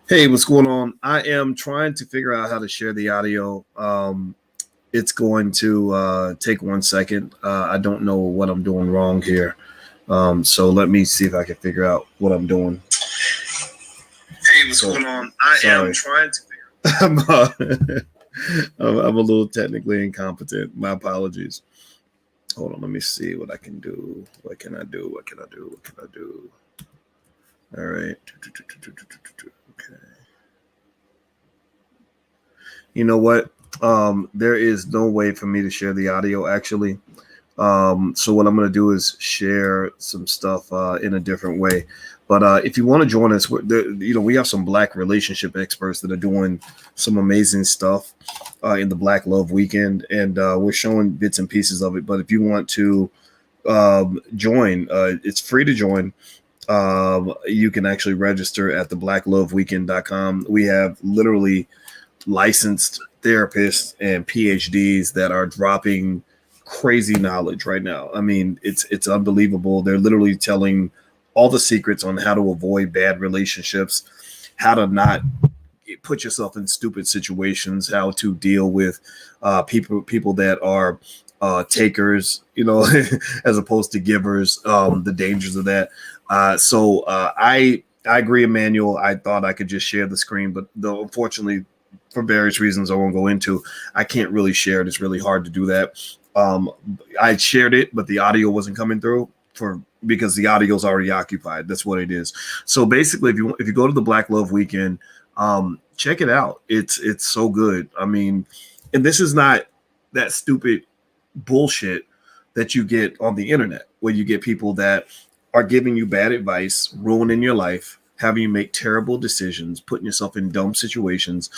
Hey, what's going on? I am trying to figure out how to share the audio. It's going to take 1 second. I don't know what I'm doing wrong here. So let me see if I can figure out what I'm doing. Hey, what's going on? I am trying to figure I'm a little technically incompetent. My apologies. Hold on, let me see what I can do. What can I do? What can I do? What can I do? All right. Okay. You know what? There is no way for me to share the audio actually. So what I'm going to do is share some stuff in a different way. But if you want to join us, we have some Black relationship experts that are doing some amazing stuff in the Black Love Weekend, and we're showing bits and pieces of it. But if you want to join, it's free to join. You can actually register at theblackloveweekend.com. We have literally licensed therapists and PhDs that are dropping crazy knowledge right now. I mean, it's unbelievable. They're literally telling all the secrets on how to avoid bad relationships, how to not put yourself in stupid situations, how to deal with people that are takers, as opposed to givers, the dangers of that. So I agree, Emmanuel. I thought I could just share the screen, but unfortunately, for various reasons I won't go into, I can't really share it. It's really hard to do that. I shared it, but the audio wasn't coming through because the audio is already occupied. That's what it is. So basically, if you go to the Black Love Weekend, check it out. It's so good. I mean, and this is not that stupid bullshit that you get on the internet, where you get people that are giving you bad advice, ruining your life, having you make terrible decisions, putting yourself in dumb situations.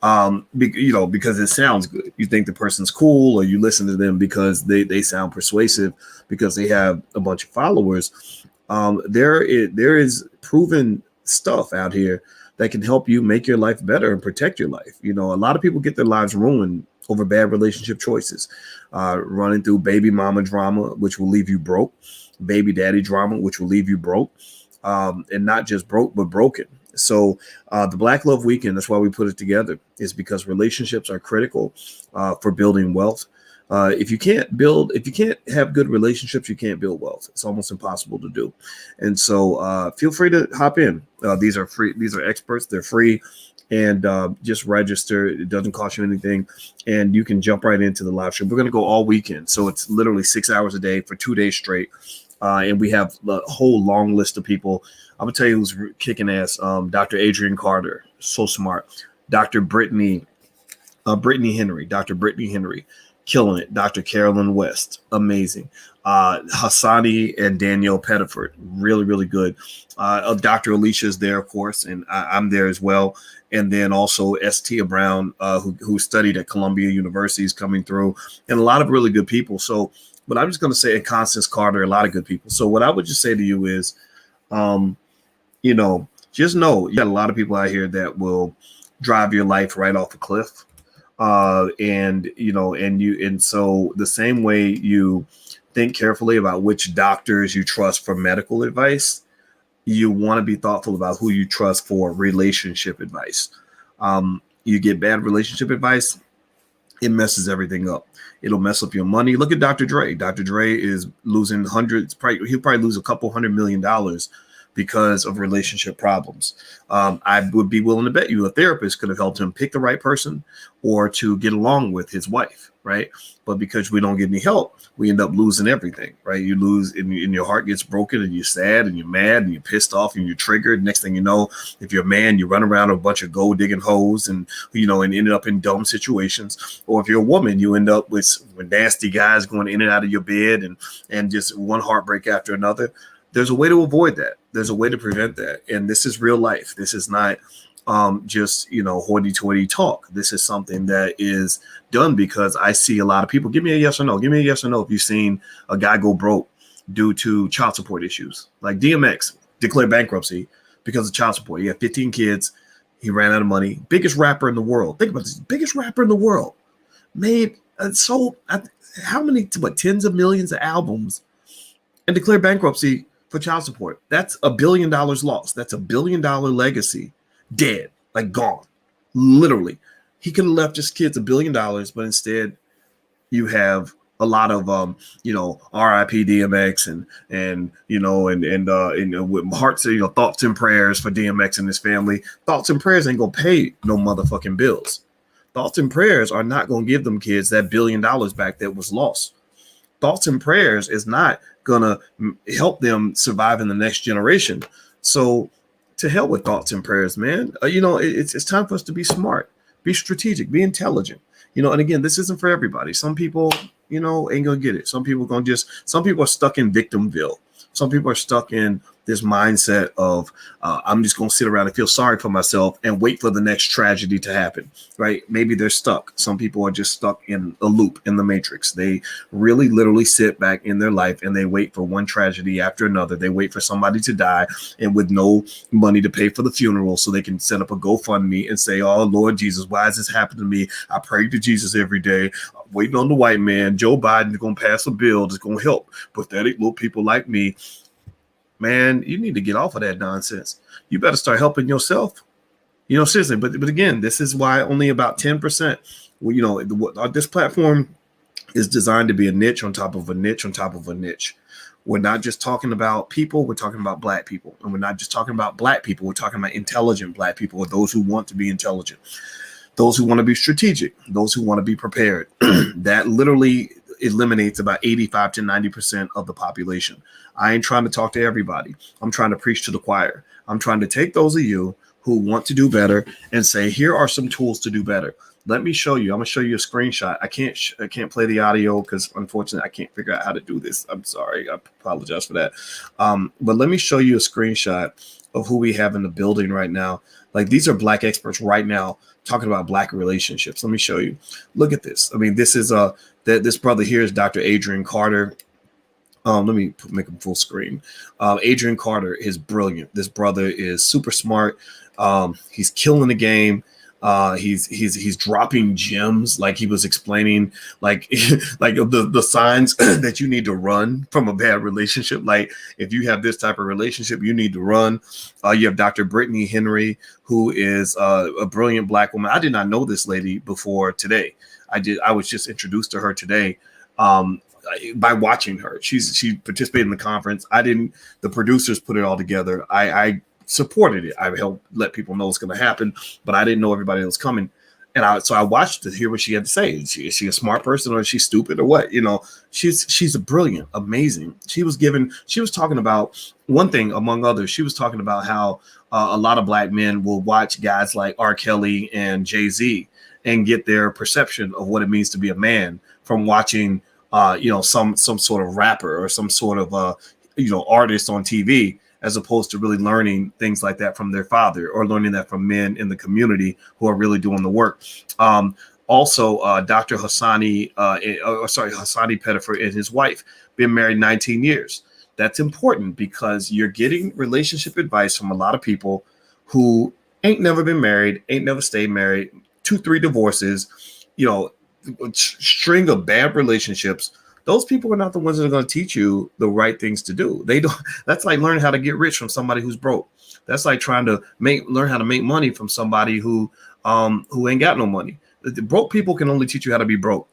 Because it sounds good. You think the person's cool, or you listen to them because they sound persuasive, because they have a bunch of followers. There is proven stuff out here that can help you make your life better and protect your life. A lot of people get their lives ruined over bad relationship choices, running through baby mama drama, which will leave you broke, baby daddy drama, which will leave you broke, and not just broke, but broken. So the Black Love Weekend, that's why we put it together, is because relationships are critical for building wealth. If you can't have good relationships, you can't build wealth. It's almost impossible to do. And so feel free to hop in. These are free. These are experts. They're free. And just register. It doesn't cost you anything. And you can jump right into the live stream. We're going to go all weekend. So it's literally 6 hours a day for 2 days straight. And we have a whole long list of people. I'm gonna tell you who's kicking ass. Dr. Adrian Carter, so smart. Dr. Brittany Henry, killing it. Dr. Carolyn West, amazing. Hassani and Danielle Pettiford, really, really good. Dr. Alicia is there, of course, and I'm there as well. And then also Tia Brown, who studied at Columbia University, is coming through, and a lot of really good people. So, but I'm just going to say, and Constance Carter, a lot of good people. So what I would just say to you is, just know you got a lot of people out here that will drive your life right off a cliff. So the same way you think carefully about which doctors you trust for medical advice, you want to be thoughtful about who you trust for relationship advice. You get bad relationship advice, it messes everything up. It'll mess up your money. Look at Dr. Dre. Dr. Dre is losing hundreds. He'll probably lose a couple $100 million because of relationship problems. I would be willing to bet you a therapist could have helped him pick the right person or to get along with his wife, right? But because we don't get any help, we end up losing everything, right? You lose, and your heart gets broken, and you're sad, and you're mad, and you're pissed off, and you're triggered. Next thing you know, if you're a man, you run around with a bunch of gold digging hoes, and ended up in dumb situations. Or if you're a woman, you end up with nasty guys going in and out of your bed, and just one heartbreak after another. There's a way to avoid that. There's a way to prevent that. And this is real life. This is not just, hoity-toity talk. This is something that is done because I see a lot of people. Give me a yes or no. Give me a yes or no if you've seen a guy go broke due to child support issues. Like DMX declared bankruptcy because of child support. He had 15 kids. He ran out of money. Biggest rapper in the world. Think about this. Biggest rapper in the world. Made how many, tens of millions of albums, and declared bankruptcy for child support. That's $1 billion lost. That's $1 billion legacy dead, like gone, literally. He could have left his kids $1 billion, but instead you have a lot of R.I.P. DMX and with hearts, thoughts and prayers for DMX and his family. Thoughts and prayers ain't gonna pay no motherfucking bills. Thoughts and prayers are not gonna give them kids that $1 billion back that was lost. Thoughts and prayers is not gonna help them survive in the next generation. So to hell with thoughts and prayers, man. It's time for us to be smart, be strategic, be intelligent. And again, this isn't for everybody. Some people, ain't gonna get it. Some people are stuck in victimville. Some people are stuck in this mindset of I'm just gonna sit around and feel sorry for myself and wait for the next tragedy to happen, right? Maybe they're stuck. Some people are just stuck in a loop in the matrix. They really literally sit back in their life and they wait for one tragedy after another. They wait for somebody to die and with no money to pay for the funeral so they can set up a GoFundMe and say, oh, Lord Jesus, why has this happened to me? I pray to Jesus every day. I'm waiting on the white man. Joe Biden is going to pass a bill that's going to help pathetic little people like me. Man, you need to get off of that nonsense. You better start helping yourself. Seriously. But again, this is why only about 10%. This platform is designed to be a niche on top of a niche on top of a niche. We're not just talking about people. We're talking about Black people. And we're not just talking about Black people. We're talking about intelligent Black people, or those who want to be intelligent, those who want to be strategic, those who want to be prepared. That literally eliminates about 85 to 90% of the population. I ain't trying to talk to everybody. I'm trying to preach to the choir. I'm trying to take those of you who want to do better and say, here are some tools to do better. Let me show you. I'm gonna show you a screenshot. I can't play the audio because unfortunately I can't figure out how to do this. I'm sorry. I apologize for that. But let me show you a screenshot of who we have in the building right now. Like, these are Black experts right now talking about Black relationships. Let me show you. Look at this. I mean, this is this brother here is Dr. Adrian Carter. Let me make him full screen. Adrian Carter is brilliant. This brother is super smart. He's killing the game. He's dropping gems, like he was explaining, like the signs that you need to run from a bad relationship. Like, if you have this type of relationship, you need to run. You have Dr. Brittany Henry, who is a brilliant Black woman. I did not know this lady before today. I was just introduced to her today. By watching her. She participated in the conference. The producers put it all together. I supported it. I helped let people know what's going to happen, but I didn't know everybody was coming. And so I watched to hear what she had to say. Is she a smart person, or is she stupid, or what? She's a brilliant, amazing. She was talking about one thing among others. She was talking about how a lot of Black men will watch guys like R. Kelly and Jay-Z and get their perception of what it means to be a man from watching some sort of rapper or some sort of artist on TV, as opposed to really learning things like that from their father, or learning that from men in the community who are really doing the work. Also, Dr. Hassani Pettiford and his wife, been married 19 years. That's important because you're getting relationship advice from a lot of people who ain't never been married, ain't never stayed married, 2-3 divorces, string of bad relationships. Those people are not the ones that are going to teach you the right things to do. They don't. That's like learning how to get rich from somebody who's broke. That's like trying to learn how to make money from somebody who ain't got no money. The broke people can only teach you how to be broke.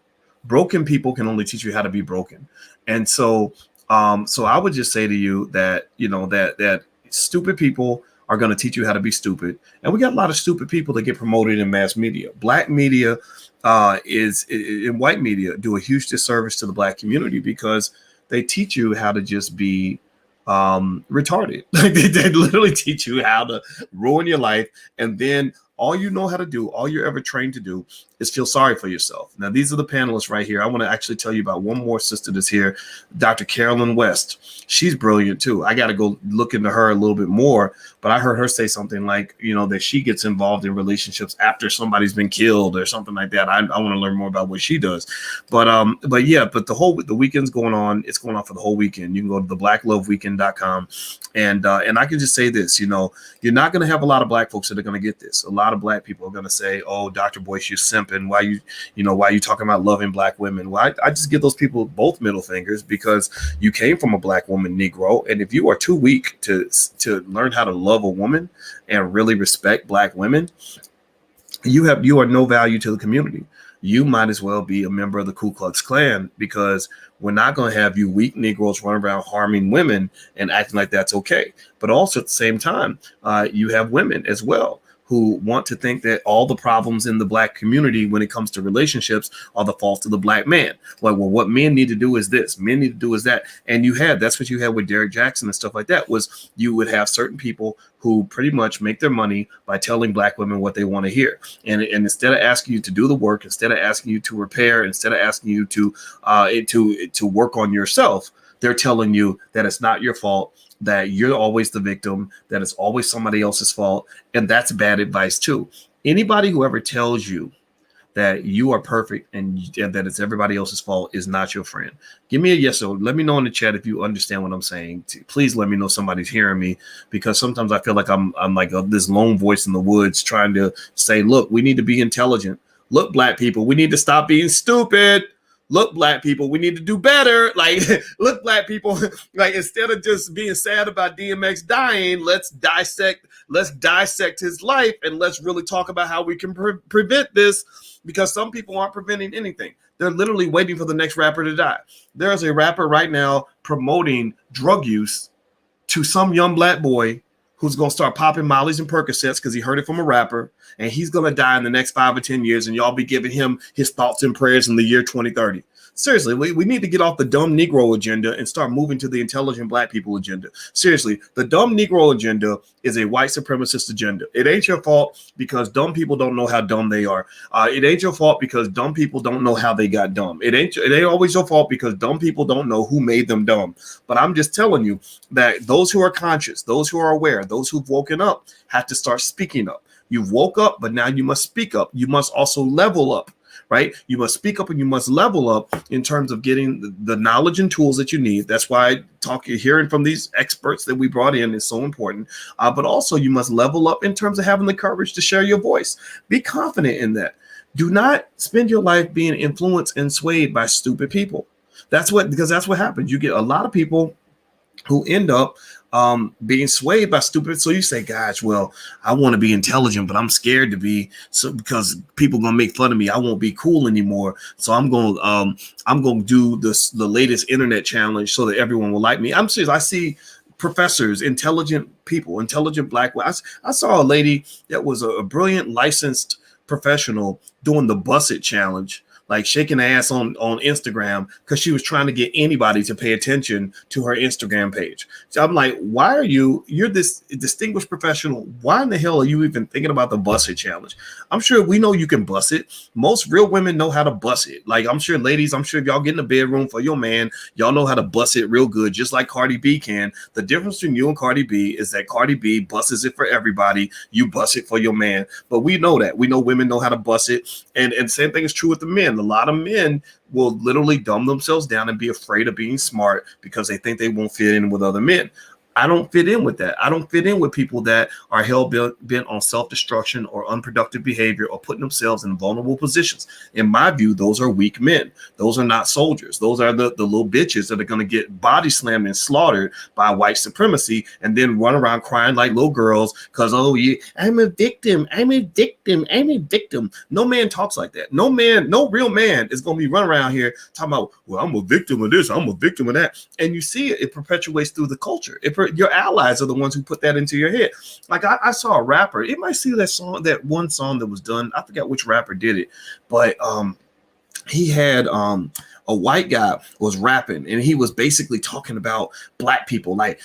Broken people can only teach you how to be broken. And so I would just say to you that that stupid people are going to teach you how to be stupid. And we got a lot of stupid people that get promoted in mass media. Black media is in white media do a huge disservice to the Black community because they teach you how to just be retarded. Like they literally teach you how to ruin your life, and then all you know how to do, all you're ever trained to do, is feel sorry for yourself. Now, these are the panelists right here. I want to actually tell you about one more sister that's here, Dr. Carolyn West. She's brilliant too. I got to go look into her a little bit more, but I heard her say something like, that she gets involved in relationships after somebody's been killed or something like that. I want to learn more about what she does. But the weekend's going on. It's going on for the whole weekend. You can go to theblackloveweekend.com. And I can just say this, you're not going to have a lot of Black folks that are going to get this. A lot lot of black people are going to say, oh, Dr. Boyce, you simping. Why you talking about loving black women? Well, I just give those people both middle fingers because you came from a black woman, Negro. And if you are too weak to learn how to love a woman and really respect black women, you are no value to the community. You might as well be a member of the Ku Klux Klan, because we're not going to have you weak Negroes running around harming women and acting like that's okay. But also at the same time, you have women as well who want to think that all the problems in the black community when it comes to relationships are the fault of the black man. Like, well, what men need to do is this, men need to do is that. And that's what you had with Derek Jackson and stuff like that, was you would have certain people who pretty much make their money by telling black women what they want to hear. And instead of asking you to do the work, instead of asking you to repair, instead of asking you to work on yourself, they're telling you that it's not your fault, that you're always the victim, that it's always somebody else's fault. And that's bad advice too. Anybody who ever tells you that you are perfect and that it's everybody else's fault is not your friend. Give me a yes or let me know in the chat if you understand what I'm saying. Please let me know somebody's hearing me, because sometimes I feel like I'm like this lone voice in the woods trying to say, look, we need to be intelligent. Look, black people, we need to stop being stupid. Look, black people, we need to do better. Like, look, black people, like, instead of just being sad about DMX dying, let's dissect his life, and let's really talk about how we can prevent this, because some people aren't preventing anything. They're literally waiting for the next rapper to die. There's a rapper right now promoting drug use to some young black boy who's going to start popping Molly's and Percocets because he heard it from a rapper, and he's going to die in the next 5 or 10 years, and y'all be giving him his thoughts and prayers in the year 2030. Seriously, we need to get off the dumb Negro agenda and start moving to the intelligent black people agenda. Seriously, the dumb Negro agenda is a white supremacist agenda. It ain't your fault because dumb people don't know how dumb they are. It ain't your fault because dumb people don't know how they got dumb. It ain't always your fault because dumb people don't know who made them dumb. But I'm just telling you that those who are conscious, those who are aware, those who've woken up have to start speaking up. You've woke up, but now you must speak up. You must also level up. Right? You must speak up and you must level up in terms of getting the knowledge and tools that you need. That's why hearing from these experts that we brought in is so important. But also you must level up in terms of having the courage to share your voice. Be confident in that. Do not spend your life being influenced and swayed by stupid people. Because that's what happens. You get a lot of people who end up being swayed by stupid. So you say, gosh, well, I want to be intelligent, but I'm scared to be, so because people gonna make fun of me. I won't be cool anymore. So I'm going to do the latest internet challenge so that everyone will like me. I'm serious. I see professors, intelligent people, intelligent black. I saw a lady that was a brilliant licensed professional doing the Bus It challenge, like shaking ass on Instagram because she was trying to get anybody to pay attention to her Instagram page. So I'm like, you're this distinguished professional. Why in the hell are you even thinking about the Bus It challenge? I'm sure we know you can bust it. Most real women know how to bust it. Like, I'm sure ladies, if y'all get in the bedroom for your man, y'all know how to bust it real good, just like Cardi B can. The difference between you and Cardi B is that Cardi B busts it for everybody. You bust it for your man. But we know that. We know women know how to bust it. And same thing is true with the men. A lot of men will literally dumb themselves down and be afraid of being smart because they think they won't fit in with other men. I don't fit in with that. I don't fit in with people that are hell-bent on self-destruction or unproductive behavior or putting themselves in vulnerable positions. In my view, those are weak men. Those are not soldiers. Those are the little bitches that are going to get body slammed and slaughtered by white supremacy and then run around crying like little girls because, oh, yeah, I'm a victim. I'm a victim. I'm a victim. No man talks like that. No real man is going to be running around here talking about, well, I'm a victim of this. I'm a victim of that. And you see it perpetuates through the culture. Your allies are the ones who put that into your head. Like I saw a rapper. It might see that one song that was done. I forgot which rapper did it, but he had a white guy was rapping and he was basically talking about black people. Like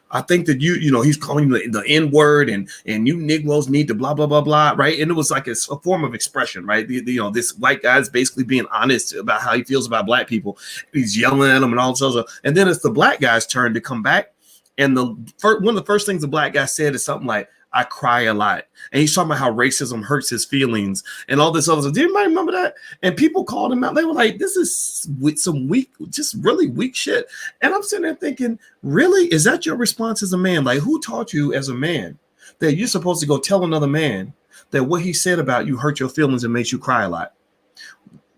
I think that he's calling the N-word and you Negroes need to blah blah blah blah, right? And it was like a form of expression, right? This white guy is basically being honest about how he feels about black people. He's yelling at them and all this other. And then it's the black guy's turn to come back. And one of the first things the black guy said is something like, I cry a lot. And he's talking about how racism hurts his feelings and all this other stuff. Do anybody remember that? And people called him out. They were like, this is some weak, just really weak shit. And I'm sitting there thinking, really? Is that your response as a man? Like, who taught you as a man that you're supposed to go tell another man that what he said about you hurt your feelings and makes you cry a lot.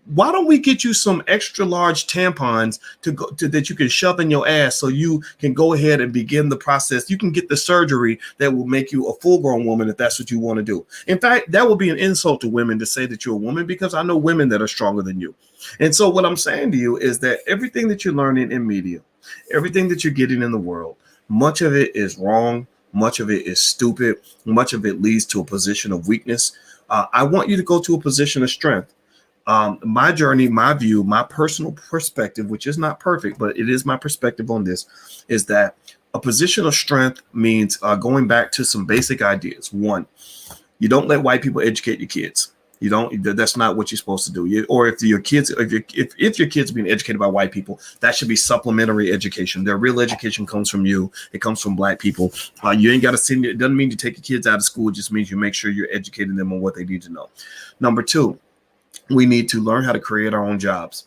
Why don't we get you some extra large tampons that you can shove in your ass so you can go ahead and begin the process? You can get the surgery that will make you a full-grown woman if that's what you want to do. In fact, that would be an insult to women to say that you're a woman, because I know women that are stronger than you. And so what I'm saying to you is that everything that you're learning in media, everything that you're getting in the world, much of it is wrong. Much of it is stupid. Much of it leads to a position of weakness. I want you to go to a position of strength. My journey, my view, my personal perspective, which is not perfect, but it is my perspective on this, is that a position of strength means going back to some basic ideas. One, you don't let white people educate your kids. You don't. That's not what you're supposed to do. Or if your kids, if your kids are being educated by white people, that should be supplementary education. Their real education comes from you. It comes from black people. You ain't got to send. It doesn't mean you take your kids out of school. It just means you make sure you're educating them on what they need to know. Number two, we need to learn how to create our own jobs.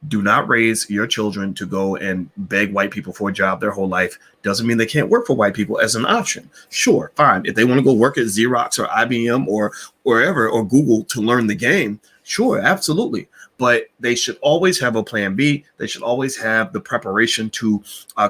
Do not raise your children to go and beg white people for a job their whole life. Doesn't mean they can't work for white people as an option. Sure, fine. If they want to go work at Xerox or IBM or wherever, or Google to learn the game, sure, absolutely. But they should always have a plan B. They should always have the preparation to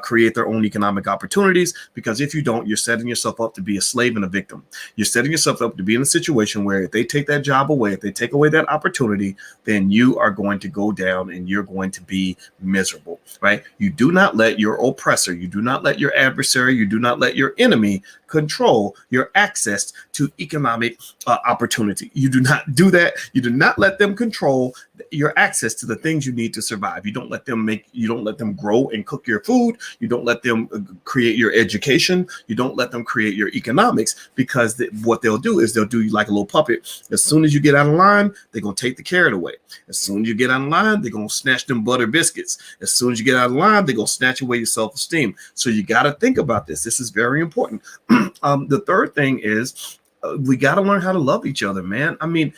create their own economic opportunities, because if you don't, you're setting yourself up to be a slave and a victim. You're setting yourself up to be in a situation where if they take that job away, if they take away that opportunity, then you are going to go down and you're going to be miserable, right? You do not let your oppressor, you do not let your adversary, you do not let your enemy control your access to economic opportunity. You do not do that. You do not let them control your access to the things you need to survive. You don't let them grow and cook your food. You don't let them create your education. You don't let them create your economics, because what they'll do is they'll do you like a little puppet. As soon as you get out of line, they're going to take the carrot away. As soon as you get out of line, they're going to snatch them butter biscuits. As soon as you get out of line, they're going to snatch away your self-esteem. So you got to think about this. This is very important. The third thing is we got to learn how to love each other, man. I mean,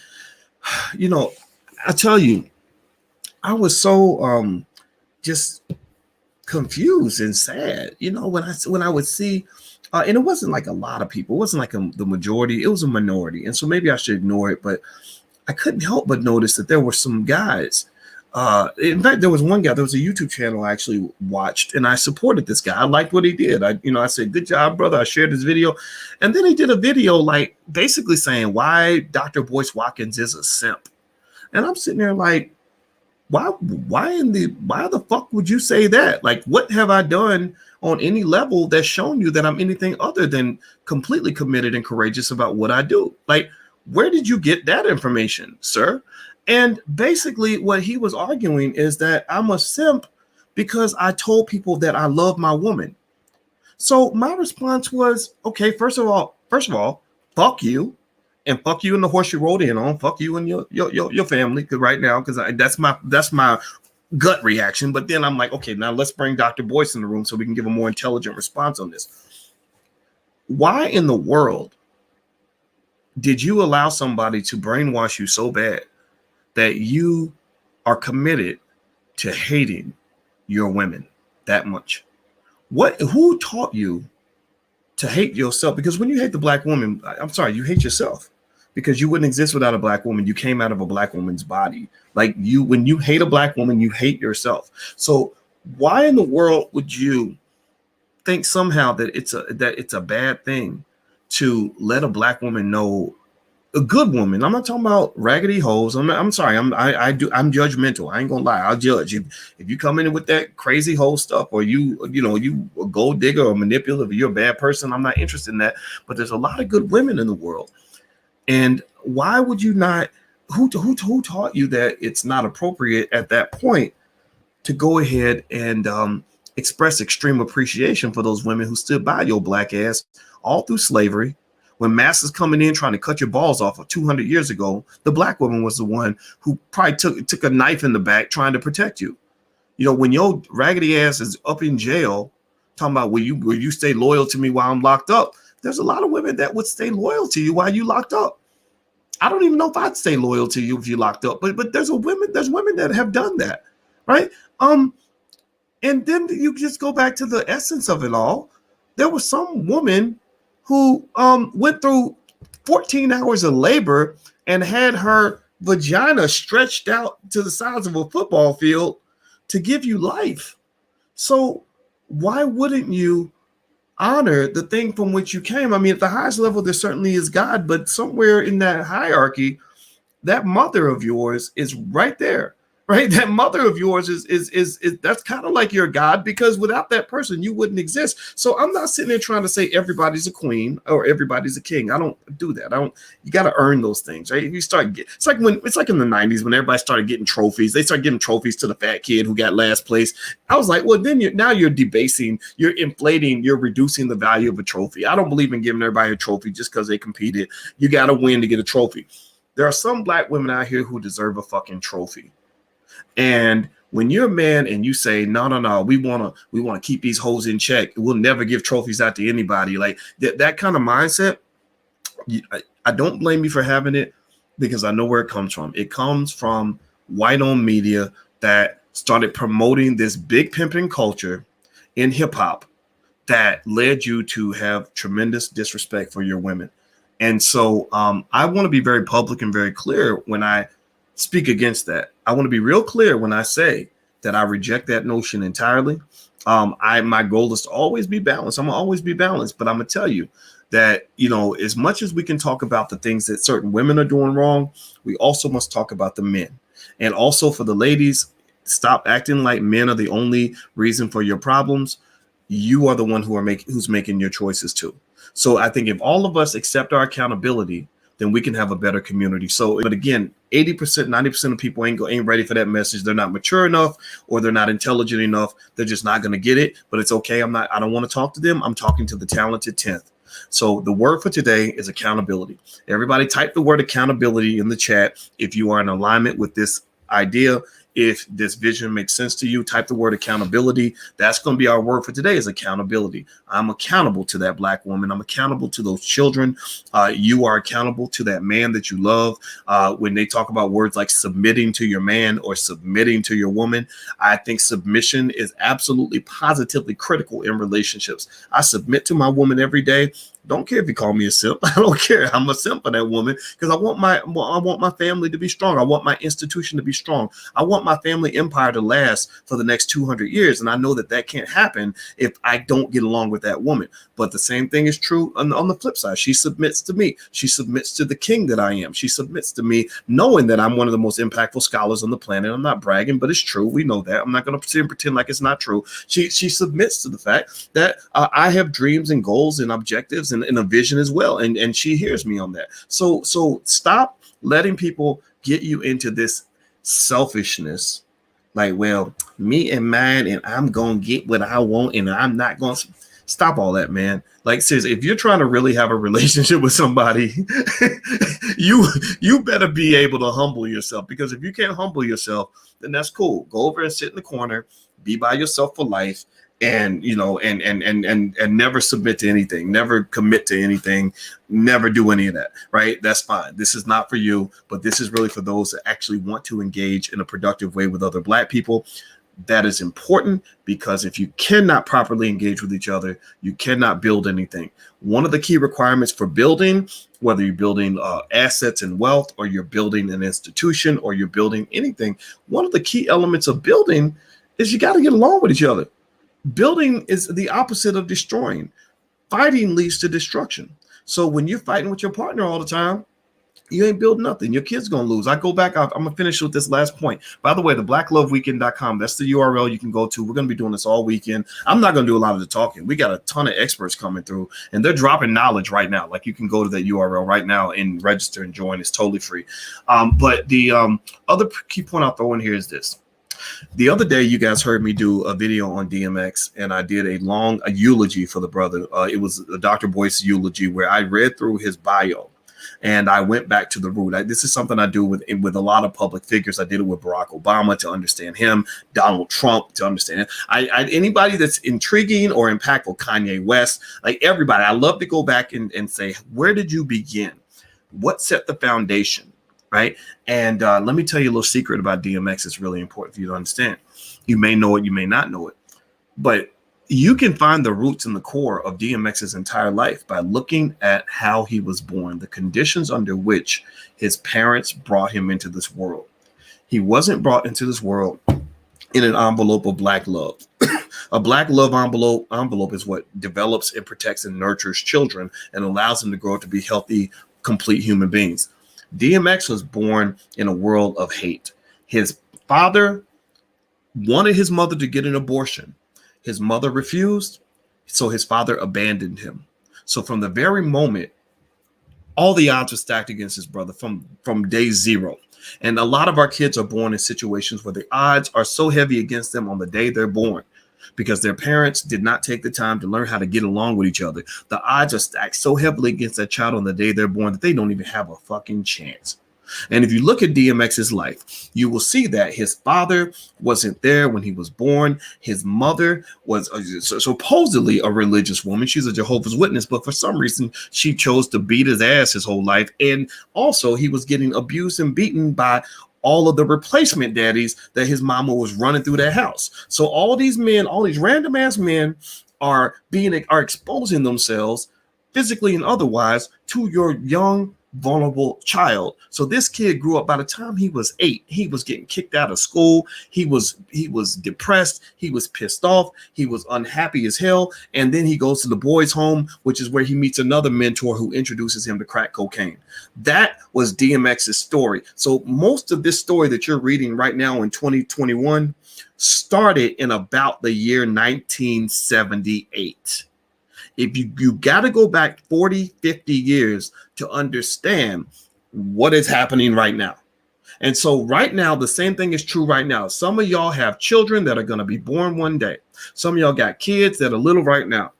I tell you, I was so just confused and sad, when I would see, and it wasn't like a lot of people. It wasn't like the majority. It was a minority. And so maybe I should ignore it, but I couldn't help but notice that there were some guys. In fact, there was one guy, there was a YouTube channel I actually watched, and I supported this guy. I liked what he did. I said, good job, brother. I shared his video. And then he did a video like basically saying why Dr. Boyce Watkins is a simp. And I'm sitting there like, why the fuck would you say that? Like, what have I done on any level that's shown you that I'm anything other than completely committed and courageous about what I do? Like, where did you get that information, sir? And basically what he was arguing is that I'm a simp because I told people that I love my woman. So my response was, okay, first of all, fuck you. And fuck you and the horse you rode in on. Fuck you and your family right now, because that's my gut reaction. But then I'm like, okay, now let's bring Dr. Boyce in the room so we can give a more intelligent response on this. Why in the world did you allow somebody to brainwash you so bad that you are committed to hating your women that much? Who taught you to hate yourself? Because when you hate the black woman, I'm sorry, you hate yourself, because you wouldn't exist without a black woman. You came out of a black woman's body. Like when you hate a black woman, you hate yourself. So why in the world would you think somehow that it's a bad thing to let a black woman know, a good woman? I'm not talking about raggedy hoes. I'm sorry. I'm judgmental. I ain't gonna lie. I'll judge if you come in with that crazy hoe stuff, or you a gold digger or manipulative, you're a bad person. I'm not interested in that. But there's a lot of good women in the world. And why would you not? Who taught you that it's not appropriate at that point to go ahead and express extreme appreciation for those women who stood by your black ass all through slavery? When masses coming in trying to cut your balls off of 200 years ago, the black woman was the one who probably took a knife in the back trying to protect you. When your raggedy ass is up in jail, talking about will you stay loyal to me while I'm locked up? There's a lot of women that would stay loyal to you while you locked up. I don't even know if I'd stay loyal to you if you locked up, but there's women that have done that, right? And then you just go back to the essence of it all. There was some woman who went through 14 hours of labor and had her vagina stretched out to the size of a football field to give you life. So why wouldn't you honor the thing from which you came? I mean, at the highest level, there certainly is God, but somewhere in that hierarchy, that mother of yours is right there, right? That mother of yours is that's kind of like your God, because without that person, you wouldn't exist. So I'm not sitting there trying to say everybody's a queen or everybody's a king. I don't do that. You got to earn those things, right? If you start, it's like in the 90s when everybody started getting trophies. They started giving trophies to the fat kid who got last place. I was like, well, then you're debasing, you're inflating, you're reducing the value of a trophy. I don't believe in giving everybody a trophy just because they competed. You got to win to get a trophy. There are some black women out here who deserve a fucking trophy. And when you're a man and you say, no, we want to keep these hoes in check, we'll never give trophies out to anybody, like that kind of mindset, I don't blame you for having it, because I know where it comes from. It comes from white-owned media that started promoting this big pimping culture in hip-hop that led you to have tremendous disrespect for your women. And so I want to be very public and very clear when I speak against that. I want to be real clear when I say that I reject that notion entirely. My goal is to always be balanced. I'm gonna always be balanced, but I'm gonna tell you that, as much as we can talk about the things that certain women are doing wrong, we also must talk about the men. And also for the ladies, stop acting like men are the only reason for your problems. You are the one who's making your choices too. So I think if all of us accept our accountability, then we can have a better community. So, but again, 80%, 90% of people ain't ready for that message. They're not mature enough, or they're not intelligent enough. They're just not going to get it. But it's okay. I don't want to talk to them. I'm talking to the talented 10th. So the word for today is accountability. Everybody type the word accountability in the chat if you are in alignment with this idea. If this vision makes sense to you, type the word accountability. That's going to be our word for today, is accountability. I'm accountable to that black woman. I'm accountable to those children. You are accountable to that man that you love. When they talk about words like submitting to your man or submitting to your woman, I think submission is absolutely positively critical in relationships. I submit to my woman every day. Don't care if you call me a simp. I don't care. I'm a simp for that woman because I want my family to be strong. I want my institution to be strong. I want my family empire to last for the next 200 years. And I know that can't happen if I don't get along with that woman. But the same thing is true on the flip side. She submits to me. She submits to the king that I am. She submits to me knowing that I'm one of the most impactful scholars on the planet. I'm not bragging, but it's true. We know that. I'm not going to pretend like it's not true. She submits to the fact that I have dreams and goals and objectives and a vision as well. And she hears me on that. So stop letting people get you into this selfishness. Like, well, me and mine, and I'm going to get what I want, and I'm not going to stop all that, man. Like, seriously, if you're trying to really have a relationship with somebody, you better be able to humble yourself, because if you can't humble yourself, then that's cool. Go over and sit in the corner, be by yourself for life. And and never submit to anything, never commit to anything, never do any of that, right? That's fine. This is not for you, but this is really for those that actually want to engage in a productive way with other black people. That is important, because if you cannot properly engage with each other, you cannot build anything. One of the key requirements for building, whether you're building assets and wealth, or you're building an institution, or you're building anything, one of the key elements of building is you got to get along with each other. Building is the opposite of destroying. Fighting leads to destruction. So when you're fighting with your partner all the time, you ain't building nothing. Your kid's going to lose. I go back. I'm going to finish with this last point. By the way, the blackloveweekend.com, that's the URL you can go to. We're going to be doing this all weekend. I'm not going to do a lot of the talking. We got a ton of experts coming through, and they're dropping knowledge right now. Like, you can go to that URL right now and register and join. It's totally free. But the other key point I'll throw in here is this. The other day, you guys heard me do a video on DMX, and I did a eulogy for the brother. It was a Dr. Boyce eulogy where I read through his bio, and I went back to the root. This is something I do with a lot of public figures. I did it with Barack Obama to understand him, Donald Trump to understand him. Anybody that's intriguing or impactful, Kanye West, like everybody, I love to go back and say, where did you begin? What set the foundation? Right. And let me tell you a little secret about DMX. It's really important for you to understand. You may know it, you may not know it, but you can find the roots and the core of DMX's entire life by looking at how he was born, the conditions under which his parents brought him into this world. He wasn't brought into this world in an envelope of black love. A black love envelope is what develops and protects and nurtures children and allows them to grow up to be healthy, complete human beings. DMX was born in a world of hate. His father wanted his mother to get an abortion. His mother refused, so his father abandoned him. So from the very moment, all the odds were stacked against his brother from day zero. And a lot of our kids are born in situations where the odds are so heavy against them on the day they're born because their parents did not take the time to learn how to get along with each other. The odds are stacked so heavily against that child on the day they're born that they don't even have a fucking chance. And if you look at DMX's life, you will see that his father wasn't there when he was born. His mother was supposedly a religious woman. She's a Jehovah's Witness, but for some reason, she chose to beat his ass his whole life. And also, he was getting abused and beaten by all of the replacement daddies that his mama was running through their house. So all these men, all these random ass men are exposing themselves physically and otherwise to your young, vulnerable child. So this kid grew up. By the time he was 8, he was getting kicked out of school. He was depressed. He was pissed off. He was unhappy as hell. And then he goes to the boys' home, which is where he meets another mentor who introduces him to crack cocaine. That was DMX's story. So most of this story that you're reading right now in 2021 started in about the year 1978. If you got to go back 40, 50 years to understand what is happening right now. And so right now, the same thing is true right now. Some of y'all have children that are going to be born one day. Some of y'all got kids that are little right now.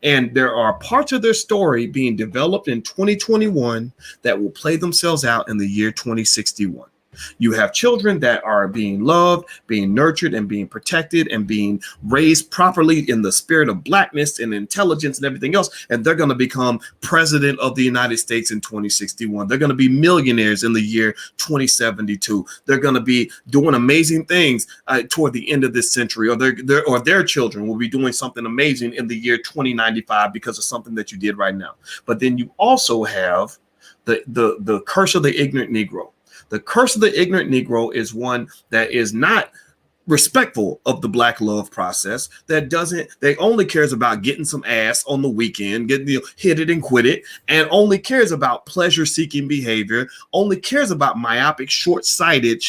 And there are parts of their story being developed in 2021 that will play themselves out in the year 2061. You have children that are being loved, being nurtured, and being protected and being raised properly in the spirit of blackness and intelligence and everything else. And they're going to become president of the United States in 2061. They're going to be millionaires in the year 2072. They're going to be doing amazing things toward the end of this century, or their children will be doing something amazing in the year 2095 because of something that you did right now. But then you also have the curse of the ignorant Negro. The curse of the ignorant Negro is one that is not respectful of the black love process, they only cares about getting some ass on the weekend, hit it and quit it, and only cares about pleasure-seeking behavior, only cares about myopic, short-sighted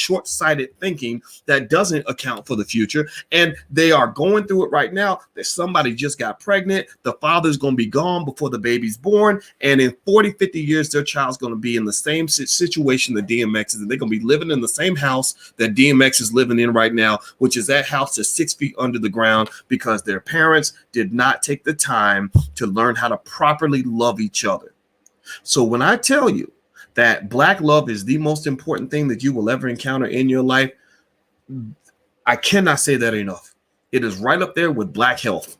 thinking that doesn't account for the future. And they are going through it right now. That somebody just got pregnant, the father's going to be gone before the baby's born, and in 40, 50 years, their child's going to be in the same situation that DMX is, and they're going to be living in the same house that DMX is living in right now, which is that house that's 6 feet under the ground because their parents did not take the time to learn how to properly love each other. So when I tell you that black love is the most important thing that you will ever encounter in your life, I cannot say that enough. It is right up there with black health.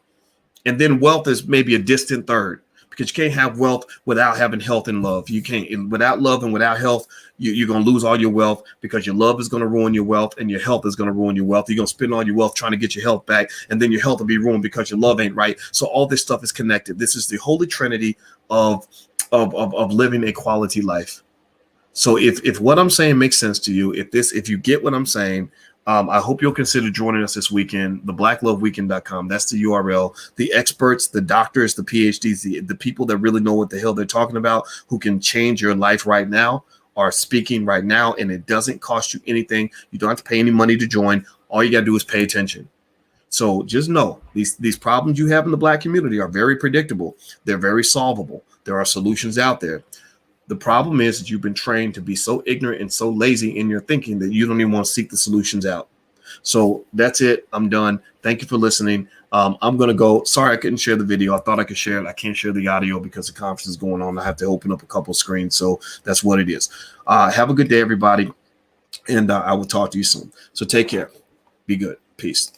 And then wealth is maybe a distant third, because you can't have wealth without having health and love. You can't, without love and without health, you're going to lose all your wealth, because your love is going to ruin your wealth and your health is going to ruin your wealth. You're going to spend all your wealth trying to get your health back, and then your health will be ruined because your love ain't right. So all this stuff is connected. This is the holy trinity of living a quality life. So if what I'm saying makes sense to you, if you get what I'm saying, I hope you'll consider joining us this weekend, theblackloveweekend.com. That's the URL. The experts, the doctors, the PhDs, the people that really know what the hell they're talking about, who can change your life right now, are speaking right now, and it doesn't cost you anything. You don't have to pay any money to join. All you got to do is pay attention. So just know these problems you have in the black community are very predictable. They're very solvable. There are solutions out there. The problem is that you've been trained to be so ignorant and so lazy in your thinking that you don't even want to seek the solutions out. So that's it. I'm done. Thank you for listening. I'm going to go. Sorry, I couldn't share the video. I thought I could share it. I can't share the audio because the conference is going on. I have to open up a couple of screens. So that's what it is. Have a good day, everybody. And I will talk to you soon. So take care. Be good. Peace.